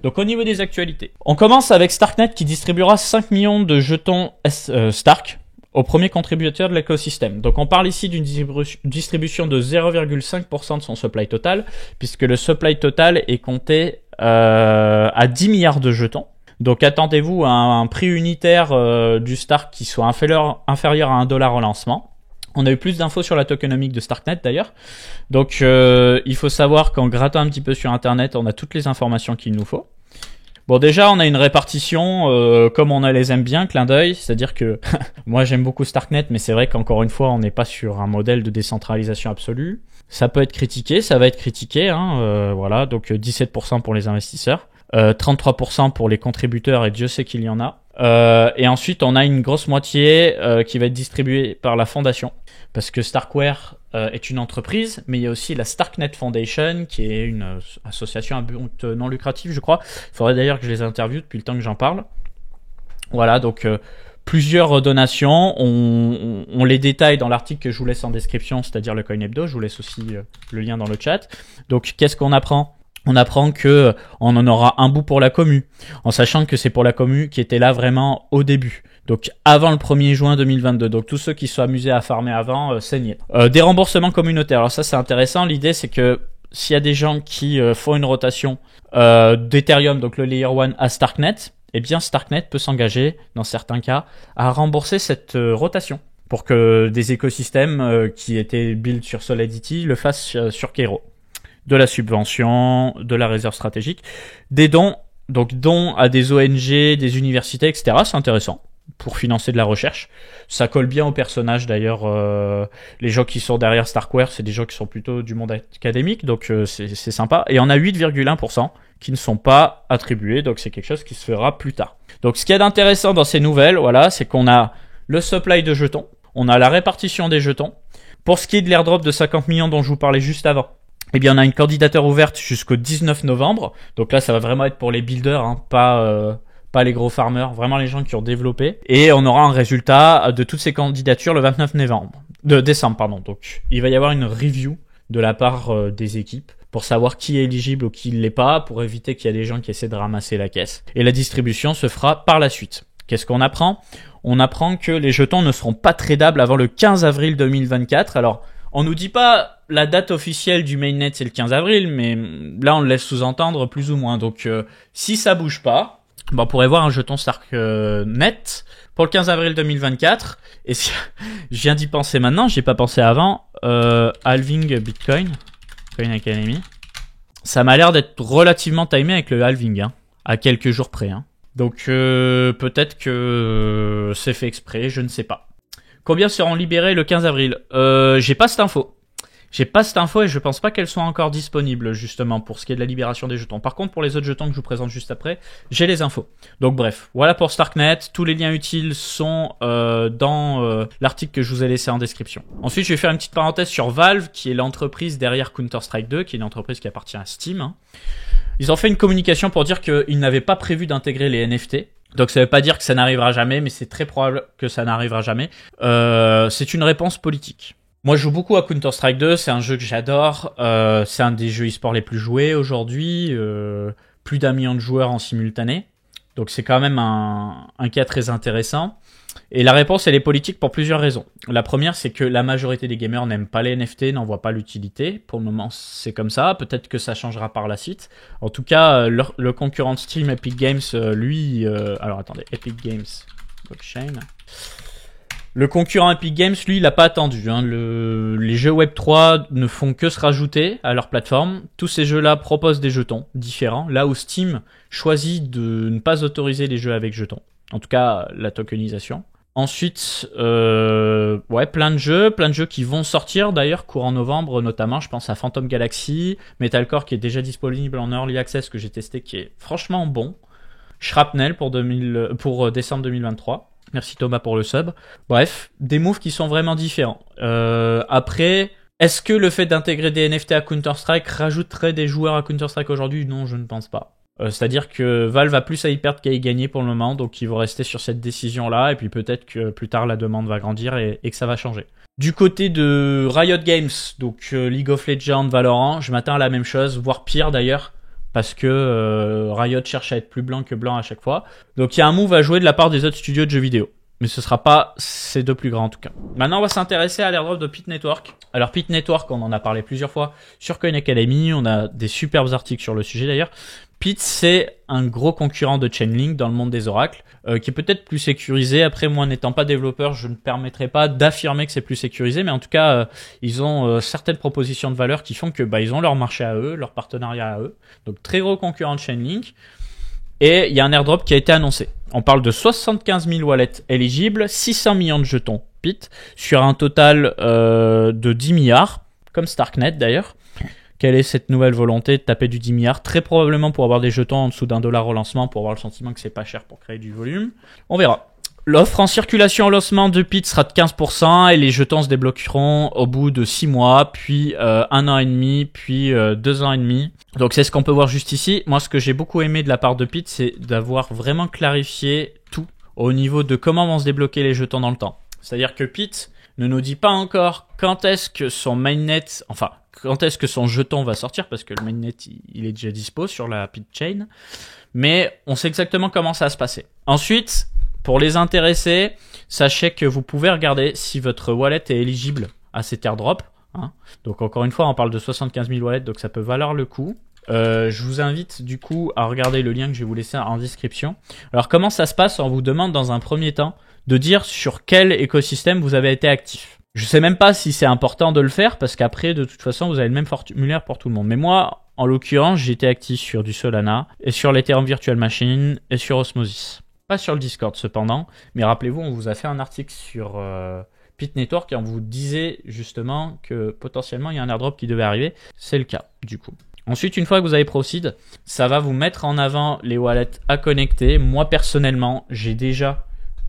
Donc au niveau des actualités, on commence avec Starknet qui distribuera 5 millions de jetons Stark au premier contributeur de l'écosystème. Donc on parle ici d'une distribution de 0,5% de son supply total, puisque le supply total est compté à 10 milliards de jetons. Donc attendez-vous à un prix unitaire du Stark qui soit inférieur à $1 au lancement. On a eu plus d'infos sur la tokenomique de Starknet d'ailleurs. Donc il faut savoir qu'en grattant un petit peu sur internet, on a toutes les informations qu'il nous faut. Bon, déjà, on a une répartition comme on les aime bien, clin d'œil. C'est-à-dire que moi, j'aime beaucoup Starknet, mais c'est vrai qu'encore une fois, on n'est pas sur un modèle de décentralisation absolue. Ça peut être critiqué, ça va être critiqué. Voilà, donc 17% pour les investisseurs, 33% pour les contributeurs, et Dieu sait qu'il y en a. Et ensuite, on a une grosse moitié qui va être distribuée par la fondation. Parce que Starkware est une entreprise, mais il y a aussi la Starknet Foundation, qui est une association à but non lucratif, je crois. Il faudrait d'ailleurs que je les interviewe depuis le temps que j'en parle. Voilà, donc plusieurs donations. On les détaille dans l'article que je vous laisse en description, c'est-à-dire le Coin Hebdo. Je vous laisse aussi le lien dans le chat. Donc, qu'est-ce qu'on apprend ? On apprend que on en aura un bout pour la commu, en sachant que c'est pour la commu qui était là vraiment au début. Donc avant le 1er juin 2022. Donc tous ceux qui sont amusés à farmer avant, saignez. Des remboursements communautaires. Alors ça c'est intéressant. L'idée c'est que s'il y a des gens qui font une rotation d'Ethereum, donc le Layer 1 à Starknet, eh bien Starknet peut s'engager dans certains cas à rembourser cette rotation pour que des écosystèmes qui étaient build sur Solidity le fassent sur Kero. De la subvention, de la réserve stratégique, des dons, donc dons à des ONG, des universités, etc. C'est intéressant pour financer de la recherche. Ça colle bien au personnage d'ailleurs. Les gens qui sont derrière Starkware, c'est des gens qui sont plutôt du monde académique, donc c'est sympa. Et on a 8,1% qui ne sont pas attribués, donc c'est quelque chose qui se fera plus tard. Donc ce qu'il y a d'intéressant dans ces nouvelles, voilà, c'est qu'on a le supply de jetons, on a la répartition des jetons. Pour ce qui est de l'airdrop de 50 millions dont je vous parlais juste avant, eh bien, on a une candidature ouverte jusqu'au 19 novembre. Donc là, ça va vraiment être pour les builders, hein, pas les gros farmers, vraiment les gens qui ont développé. Et on aura un résultat de toutes ces candidatures le 29 décembre, pardon. Donc, il va y avoir une review de la part des équipes pour savoir qui est éligible ou qui ne l'est pas, pour éviter qu'il y ait des gens qui essaient de ramasser la caisse. Et la distribution se fera par la suite. Qu'est-ce qu'on apprend ? On apprend que les jetons ne seront pas tradables avant le 15 avril 2024. Alors, on nous dit pas la date officielle du mainnet, c'est le 15 avril, mais là, on le laisse sous-entendre plus ou moins. Donc, si ça bouge pas, on pourrait voir un jeton Starknet pour le 15 avril 2024. Et si je viens d'y penser maintenant, j'ai pas pensé avant, halving Bitcoin, Coin Academy. Ça m'a l'air d'être relativement timé avec le halving, hein, à quelques jours près. Hein. Donc, peut-être que c'est fait exprès, je ne sais pas. Combien seront libérés le 15 avril ? J'ai pas cette info. Et je pense pas qu'elles soient encore disponibles justement pour ce qui est de la libération des jetons. Par contre, pour les autres jetons que je vous présente juste après, j'ai les infos. Donc bref, voilà pour Starknet. Tous les liens utiles sont dans l'article que je vous ai laissé en description. Ensuite, je vais faire une petite parenthèse sur Valve, qui est l'entreprise derrière Counter-Strike 2, qui est une entreprise qui appartient à Steam. Hein. Ils ont fait une communication pour dire qu'ils n'avaient pas prévu d'intégrer les NFT. Donc ça veut pas dire que ça n'arrivera jamais, mais c'est très probable que ça n'arrivera jamais. C'est une réponse politique. Moi je joue beaucoup à Counter-Strike 2, c'est un jeu que j'adore, c'est un des jeux e-sport les plus joués aujourd'hui, plus d'1 million de joueurs en simultané. Donc c'est quand même un cas très intéressant. Et la réponse, elle est politique pour plusieurs raisons. La première, c'est que la majorité des gamers n'aiment pas les NFT, n'en voient pas l'utilité. Pour le moment, c'est comme ça. Peut-être que ça changera par la suite. En tout cas, le concurrent de Steam, Epic Games, lui... alors attendez, Epic Games Blockchain... Le concurrent Epic Games, lui, il n'a pas attendu. Hein. Les jeux Web3 ne font que se rajouter à leur plateforme. Tous ces jeux-là proposent des jetons différents. Là où Steam choisit de ne pas autoriser les jeux avec jetons. En tout cas, la tokenisation. Ensuite, plein de jeux qui vont sortir d'ailleurs courant novembre, notamment je pense à Phantom Galaxy, Metalcore qui est déjà disponible en Early Access que j'ai testé, qui est franchement bon, Shrapnel pour décembre 2023. Merci Thomas pour le sub. Bref, des moves qui sont vraiment différents. Après, est-ce que le fait d'intégrer des NFT à Counter-Strike rajouterait des joueurs à Counter-Strike aujourd'hui ? Non, je ne pense pas. C'est-à-dire que Valve a plus à y perdre qu'à y gagner pour le moment, donc ils vont rester sur cette décision-là, et puis peut-être que plus tard la demande va grandir et que ça va changer. Du côté de Riot Games, donc League of Legends, Valorant, je m'attends à la même chose, voire pire d'ailleurs, parce que Riot cherche à être plus blanc que blanc à chaque fois. Donc il y a un move à jouer de la part des autres studios de jeux vidéo. Mais ce sera pas ces deux plus grands en tout cas. Maintenant, on va s'intéresser à l'airdrop de Pit Network. Alors Pit Network, on en a parlé plusieurs fois sur Coin Academy. On a des superbes articles sur le sujet d'ailleurs. Pit, c'est un gros concurrent de Chainlink dans le monde des oracles, qui est peut-être plus sécurisé. Après, moi, n'étant pas développeur, je ne permettrai pas d'affirmer que c'est plus sécurisé, mais en tout cas, ils ont certaines propositions de valeur qui font que ils ont leur marché à eux, leur partenariat à eux. Donc, très gros concurrent de Chainlink. Et il y a un airdrop qui a été annoncé. On parle de 75 000 wallets éligibles, 600 millions de jetons Pit, sur un total de 10 milliards, comme Starknet d'ailleurs. Quelle est cette nouvelle volonté de taper du 10 milliards? Très probablement pour avoir des jetons en dessous $1 au lancement, pour avoir le sentiment que c'est pas cher pour créer du volume. On verra. L'offre en circulation au lancement de Pit sera de 15% et les jetons se débloqueront au bout de 6 mois, puis 1 an et demi, puis 2 ans et demi. Donc c'est ce qu'on peut voir juste ici. Moi, ce que j'ai beaucoup aimé de la part de Pit, c'est d'avoir vraiment clarifié tout au niveau de comment vont se débloquer les jetons dans le temps. C'est-à-dire que Pit ne nous dit pas encore quand est-ce que son mainnet, enfin quand est-ce que son jeton va sortir, parce que le mainnet il est déjà dispo sur la Pit Chain, mais on sait exactement comment ça va se passer. Ensuite, pour les intéressés, sachez que vous pouvez regarder si votre wallet est éligible à cet airdrop. Hein. Donc encore une fois, on parle de 75 000 wallets, donc ça peut valoir le coup. Je vous invite du coup à regarder le lien que je vais vous laisser en description. Alors comment ça se passe? On vous demande dans un premier temps de dire sur quel écosystème vous avez été actif. Je sais même pas si c'est important de le faire parce qu'après de toute façon vous avez le même formulaire pour tout le monde. Mais moi en l'occurrence j'ai été actif sur du Solana et sur l'Ethereum Virtual Machine et sur Osmosis. Pas sur le Discord cependant, mais rappelez-vous on vous a fait un article sur Pit Network et on vous disait justement que potentiellement il y a un airdrop qui devait arriver. C'est le cas du coup. Ensuite, une fois que vous avez proceed, ça va vous mettre en avant les wallets à connecter. Moi, personnellement, j'ai déjà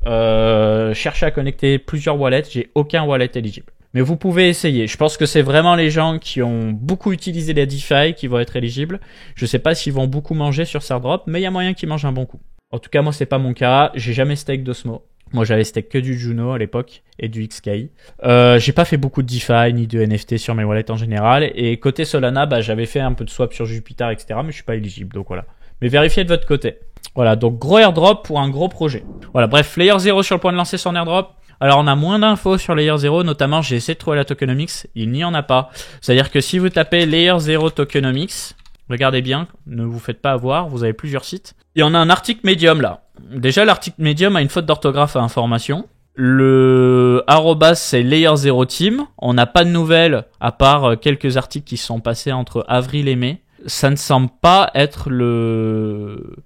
cherché à connecter plusieurs wallets. J'ai aucun wallet éligible. Mais vous pouvez essayer. Je pense que c'est vraiment les gens qui ont beaucoup utilisé la DeFi qui vont être éligibles. Je sais pas s'ils vont beaucoup manger sur ce airdrop, mais il y a moyen qu'ils mangent un bon coup. En tout cas, moi, c'est pas mon cas. J'ai jamais stake d'Osmo. Moi, j'avais stake que du Juno à l'époque et du XKI. J'ai pas fait beaucoup de DeFi ni de NFT sur mes wallets en général. Et côté Solana, j'avais fait un peu de swap sur Jupiter, etc. Mais je suis pas éligible, donc voilà. Mais vérifiez de votre côté. Voilà, donc gros airdrop pour un gros projet. Voilà, bref, Layer 0 sur le point de lancer son airdrop. Alors, on a moins d'infos sur Layer 0, notamment, j'ai essayé de trouver la tokenomics. Il n'y en a pas. C'est-à-dire que si vous tapez Layer 0 tokenomics, regardez bien, ne vous faites pas avoir, vous avez plusieurs sites. Et on a un article Medium là. Déjà, l'article Medium a une faute d'orthographe à information. Le arrobas, c'est Layer 0 Team. On n'a pas de nouvelles, à part quelques articles qui sont passés entre avril et mai. Ça ne semble pas être le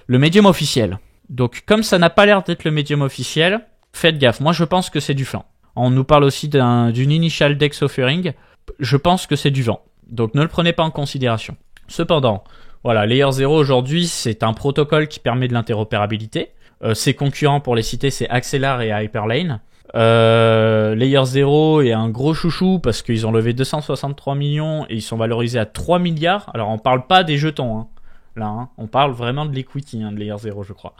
médium officiel. Donc, comme ça n'a pas l'air d'être le médium officiel, faites gaffe. Moi, je pense que c'est du vent. On nous parle aussi d'une initial dex offering. Je pense que c'est du vent. Donc, ne le prenez pas en considération. Cependant, voilà, Layer 0 aujourd'hui, c'est un protocole qui permet de l'interopérabilité. Ses concurrents, pour les citer, c'est Axelar et Hyperlane. Layer 0 est un gros chouchou parce qu'ils ont levé 263 millions et ils sont valorisés à 3 milliards. Alors, on parle pas des jetons, hein. Là, hein. On parle vraiment de l'equity de Layer 0, je crois.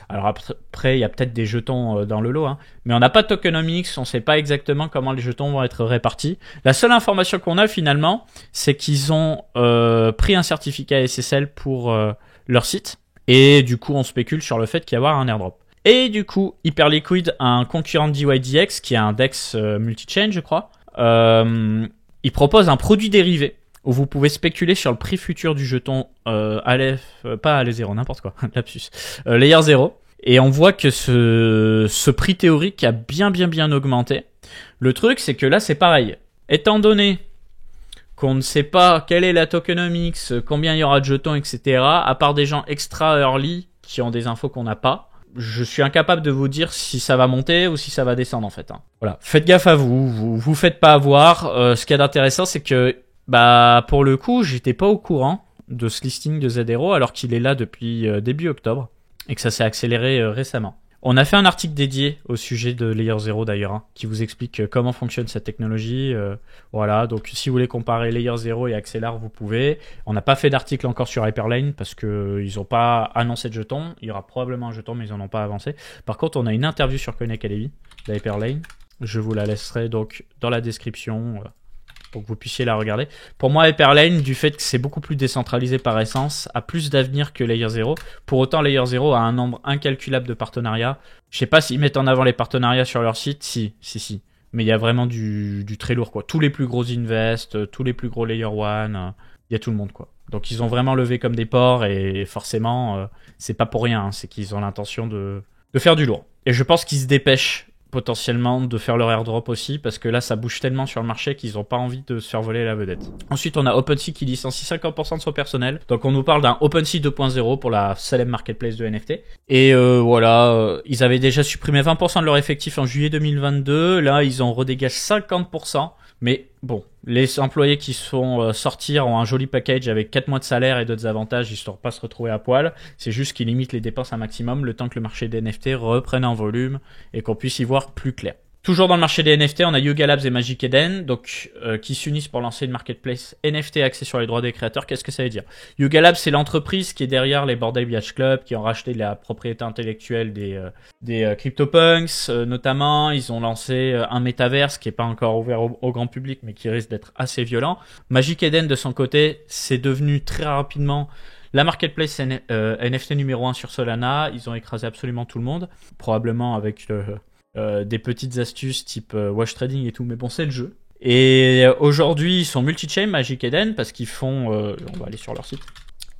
Alors après, il y a peut-être des jetons dans le lot, hein. Mais on n'a pas de tokenomics, on ne sait pas exactement comment les jetons vont être répartis. La seule information qu'on a finalement, c'est qu'ils ont pris un certificat SSL pour leur site. Et du coup, on spécule sur le fait qu'il y avoir un airdrop. Et du coup, Hyperliquid, un concurrent de DYDX, qui a un DEX multi-chain, je crois, il propose un produit dérivé où vous pouvez spéculer sur le prix futur du jeton pas ALE0, n'importe quoi, lapsus, Layer 0. Et on voit que ce prix théorique a bien augmenté. Le truc, c'est que là, c'est pareil. Étant donné qu'on ne sait pas quelle est la tokenomics, combien il y aura de jetons, etc., à part des gens extra early qui ont des infos qu'on n'a pas, je suis incapable de vous dire si ça va monter ou si ça va descendre, en fait. Voilà. Faites gaffe à vous faites pas avoir. Ce qu'il y a d'intéressant, c'est que pour le coup, j'étais pas au courant de ce listing de Z0 alors qu'il est là depuis début octobre et que ça s'est accéléré récemment. On a fait un article dédié au sujet de Layer 0 d'ailleurs, qui vous explique comment fonctionne cette technologie. Voilà, donc si vous voulez comparer Layer 0 et Axelar, vous pouvez. On n'a pas fait d'article encore sur Hyperlane parce qu'ils n'ont pas annoncé de jetons. Il y aura probablement un jeton, mais ils n'en ont pas avancé. Par contre, on a une interview sur Coin Academy d'Hyperlane. Je vous la laisserai donc dans la description. pour que vous puissiez la regarder. Pour moi, Hyperlane, du fait que c'est beaucoup plus décentralisé par essence, a plus d'avenir que Layer 0. Pour autant, Layer 0 a un nombre incalculable de partenariats. Je sais pas s'ils mettent en avant les partenariats sur leur site. Si. Mais il y a vraiment du très lourd, quoi. Tous les plus gros invest, tous les plus gros Layer 1, il y a tout le monde, quoi. Donc ils ont vraiment levé comme des porcs et forcément, c'est pas pour rien. Hein, c'est qu'ils ont l'intention de faire du lourd. Et je pense qu'ils se dépêchent potentiellement de faire leur airdrop aussi, parce que là ça bouge tellement sur le marché qu'ils ont pas envie de se faire voler la vedette. Ensuite on a OpenSea qui licencie 50% de son personnel, donc on nous parle d'un OpenSea 2.0 pour la célèbre marketplace de NFT. Et voilà, ils avaient déjà supprimé 20% de leur effectif en juillet 2022, là ils en redégagent 50%, mais bon, les employés qui se font sortir ont un joli package avec 4 mois de salaire et d'autres avantages histoire de pas se retrouver à poil. C'est juste qu'ils limitent les dépenses un maximum le temps que le marché des NFT reprenne en volume et qu'on puisse y voir plus clair. Toujours dans le marché des NFT, on a Yuga Labs et Magic Eden, donc qui s'unissent pour lancer une marketplace NFT axée sur les droits des créateurs. Qu'est-ce que ça veut dire? Yuga Labs, c'est l'entreprise qui est derrière les Bored Ape Yacht Club, qui ont racheté la propriété intellectuelle des CryptoPunks, notamment. Ils ont lancé un métaverse qui est pas encore ouvert au grand public, mais qui risque d'être assez violent. Magic Eden, de son côté, c'est devenu très rapidement la marketplace NFT numéro 1 sur Solana. Ils ont écrasé absolument tout le monde, probablement avec des petites astuces type wash trading et tout, mais bon, c'est le jeu. Et aujourd'hui, ils sont multi-chain Magic Eden parce qu'ils font, on va aller sur leur site,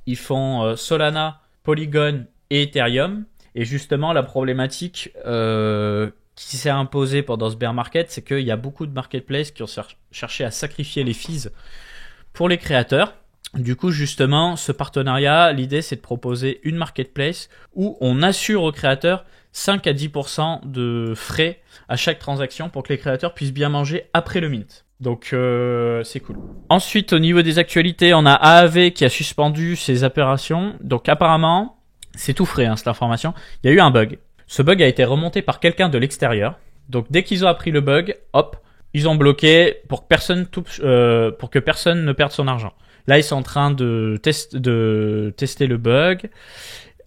ils font Solana, Polygon et Ethereum. Et justement, la problématique qui s'est imposée pendant ce bear market, c'est qu'il y a beaucoup de marketplaces qui ont cherché à sacrifier les fees pour les créateurs. Du coup, justement, ce partenariat, l'idée, c'est de proposer une marketplace où on assure aux créateurs 5 à 10% de frais à chaque transaction pour que les créateurs puissent bien manger après le mint. Donc c'est cool. Ensuite, au niveau des actualités, on a AAV qui a suspendu ses opérations. Donc apparemment, c'est tout frais, hein, cette information. Il y a eu un bug. Ce bug a été remonté par quelqu'un de l'extérieur. Donc dès qu'ils ont appris le bug, hop, ils ont bloqué pour que personne ne perde son argent. Là, ils sont en train de tester le bug.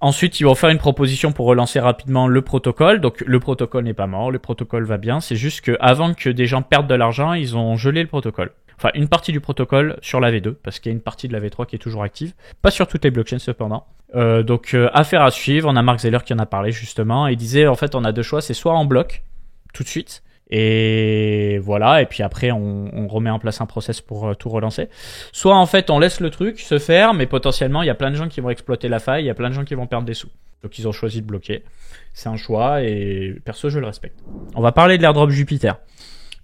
Ensuite, ils vont faire une proposition pour relancer rapidement le protocole. Donc, le protocole n'est pas mort, le protocole va bien. C'est juste que avant que des gens perdent de l'argent, ils ont gelé le protocole. Enfin, une partie du protocole sur la V2, parce qu'il y a une partie de la V3 qui est toujours active. Pas sur toutes les blockchains, cependant. Donc, affaire à suivre. On a Mark Zeller qui en a parlé, justement. Et il disait, en fait, on a deux choix. C'est soit on bloque, tout de suite. Et voilà, et puis après on remet en place un process pour tout relancer. Soit en fait on laisse le truc se faire, mais potentiellement il y a plein de gens qui vont exploiter la faille, il y a plein de gens qui vont perdre des sous. Donc ils ont choisi de bloquer. C'est un choix et perso je le respecte. On va parler de l'airdrop Jupiter.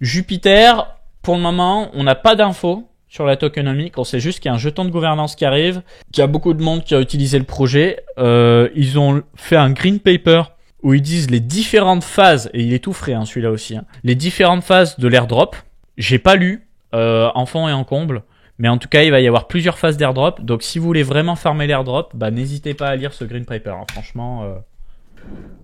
Jupiter, pour le moment, on n'a pas d'infos sur la tokenomics. On sait juste qu'il y a un jeton de gouvernance qui arrive, qu'il y a beaucoup de monde qui a utilisé le projet. Ils ont fait un green paper où ils disent les différentes phases, et il est tout frais hein, celui-là aussi, hein, les différentes phases de l'airdrop. J'ai pas lu en fond et en comble, mais en tout cas il va y avoir plusieurs phases d'airdrop, donc si vous voulez vraiment farmer l'airdrop, bah n'hésitez pas à lire ce green paper, hein, franchement.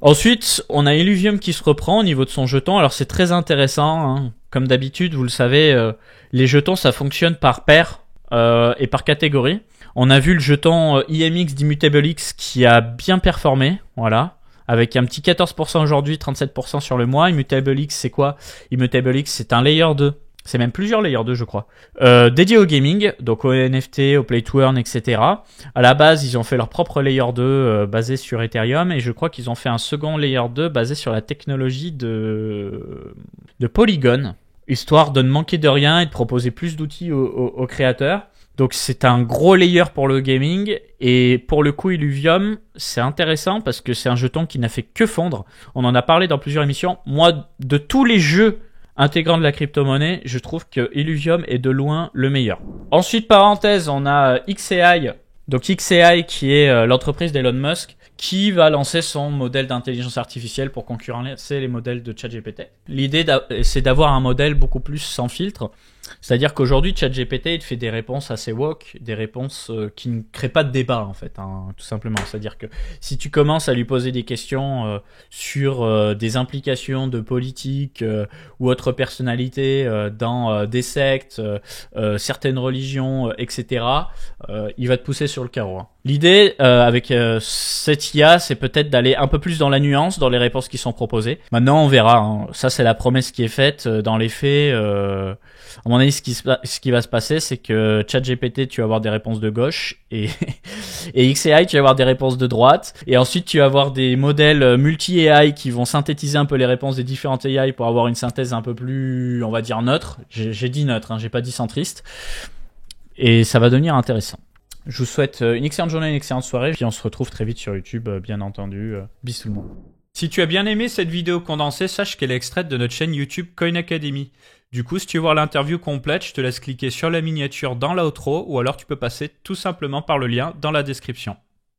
Ensuite, on a Illuvium qui se reprend au niveau de son jeton, alors c'est très intéressant, hein. Comme d'habitude, vous le savez, les jetons ça fonctionne par paire et par catégorie. On a vu le jeton IMX d'Immutable X qui a bien performé, voilà. Avec un petit 14% aujourd'hui, 37% sur le mois. Immutable X, c'est quoi? Immutable X, c'est un layer 2. C'est même plusieurs layer 2, je crois. Dédié au gaming, donc au NFT, au play to earn, etc. À la base, ils ont fait leur propre layer 2 basé sur Ethereum. Et je crois qu'ils ont fait un second layer 2 basé sur la technologie de Polygon. Histoire de ne manquer de rien et de proposer plus d'outils aux créateurs. Donc c'est un gros layer pour le gaming et pour le coup Illuvium c'est intéressant parce que c'est un jeton qui n'a fait que fondre. On en a parlé dans plusieurs émissions. Moi de tous les jeux intégrant de la crypto-monnaie, je trouve que Illuvium est de loin le meilleur. Ensuite parenthèse, on a XAI. Donc XAI qui est l'entreprise d'Elon Musk qui va lancer son modèle d'intelligence artificielle pour concurrencer les modèles de ChatGPT. L'idée c'est d'avoir un modèle beaucoup plus sans filtre. C'est-à-dire qu'aujourd'hui, ChatGPT, il fait des réponses assez woke, des réponses qui ne créent pas de débat, en fait, hein, tout simplement. C'est-à-dire que si tu commences à lui poser des questions sur des implications de politique ou autres personnalités dans des sectes, certaines religions, etc., il va te pousser sur le carreau. Hein. L'idée avec cette IA, c'est peut-être d'aller un peu plus dans la nuance, dans les réponses qui sont proposées. Maintenant, on verra. Hein. Ça, c'est la promesse qui est faite. Dans les faits... À mon avis, ce qui va se passer, c'est que ChatGPT, tu vas avoir des réponses de gauche et XAI, tu vas avoir des réponses de droite. Et ensuite, tu vas avoir des modèles multi-AI qui vont synthétiser un peu les réponses des différentes AI pour avoir une synthèse un peu plus, on va dire, neutre. J'ai dit neutre, hein, j'ai pas dit centriste. Et ça va devenir intéressant. Je vous souhaite une excellente journée, une excellente soirée. Puis on se retrouve très vite sur YouTube, bien entendu. Bis tout le monde. Si tu as bien aimé cette vidéo condensée, sache qu'elle est extraite de notre chaîne YouTube Coin Academy. Du coup, si tu veux voir l'interview complète, je te laisse cliquer sur la miniature dans l'outro ou alors tu peux passer tout simplement par le lien dans la description.